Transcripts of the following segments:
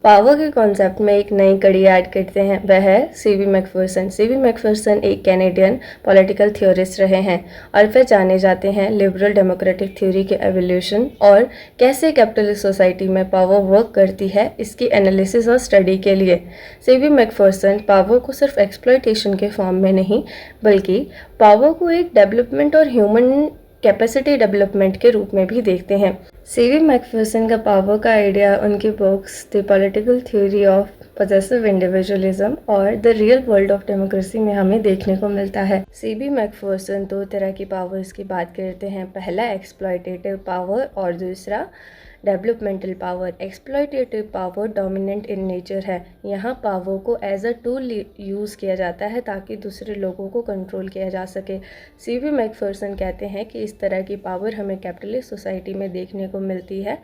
Power के concept में एक नई कड़ी ऐड करते हैं, वह है सीवी मैकफर्सन। सीवी मैकफर्सन एक कैनेडियन पॉलिटिकल थ्योरिस्ट रहे हैं और वे जाने जाते हैं लिबरल डेमोक्रेटिक थ्योरी के एवोल्यूशन और कैसे कैपिटलिस्ट सोसाइटी में पावर वर्क करती है इसकी एनालिसिस और स्टडी के लिए। सीवी मैकफर्सन पावर को सिर्फ एक्सप्लॉयटेशन के फॉर्म में नहीं बल्कि पावर को एक डेवलपमेंट और ह्यूमन कैपेसिटी डेवलपमेंट के रूप में भी देखते हैं। सीवी मैकफर्सन का पावर का आइडिया उनकी books the political theory of possessive individualism और the real world of democracy में हमें देखने को मिलता है। सीवी मैकफर्सन दो तरह की पावर्स की बात करते हैं, पहला एक्सप्लॉयटेटिव पावर और दूसरा developmental power. Exploitative power dominant in nature है। यहाँ पावर को एज अ टूल यूज़ किया जाता है ताकि दूसरे लोगों को कंट्रोल किया जा सके। सीवी मैकफर्सन कहते हैं कि इस तरह की पावर हमें कैपिटलिस्ट सोसाइटी में देखने को मिलती है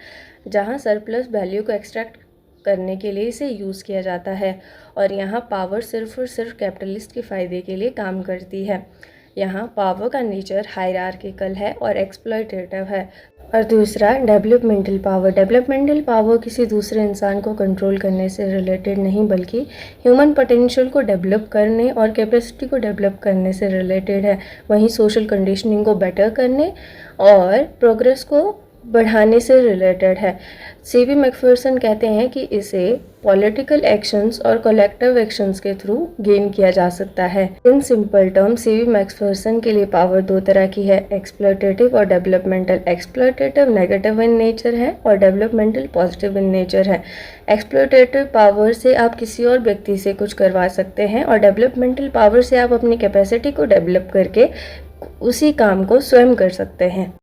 जहाँ सरप्लस वैल्यू को एक्सट्रैक्ट करने के लिए इसे यूज़ किया जाता है और यहाँ पावर सिर्फ और सिर्फ कैपिटलिस्ट के फ़ायदे के लिए काम करती है। यहाँ पावर का नेचर हायरार्किकल है और एक्सप्लॉयटेटिव है। और दूसरा डेवलपमेंटल पावर। डेवलपमेंटल पावर किसी दूसरे इंसान को कंट्रोल करने से रिलेटेड नहीं बल्कि ह्यूमन पोटेंशियल को डेवलप करने और कैपेसिटी को डेवलप करने से रिलेटेड है। वहीं सोशल कंडीशनिंग को बेटर करने और प्रोग्रेस को बढ़ाने से रिलेटेड है। सीवी मैकफर्सन कहते हैं कि इसे पॉलिटिकल एक्शंस और कलेक्टिव एक्शंस के थ्रू गेन किया जा सकता है। In simple term CV Macpherson के लिए पावर दो तरह की है, एक्सप्लॉयटेटिव और developmental. Exploitative negative in nature है और डेवलपमेंटल पॉजिटिव इन नेचर है। एक्सप्लॉयटेटिव पावर से आप किसी और व्यक्ति से कुछ करवा सकते हैं और डेवलपमेंटल पावर से आप अपनी कैपेसिटी को डेवलप करके उसी काम को स्वयं कर सकते हैं।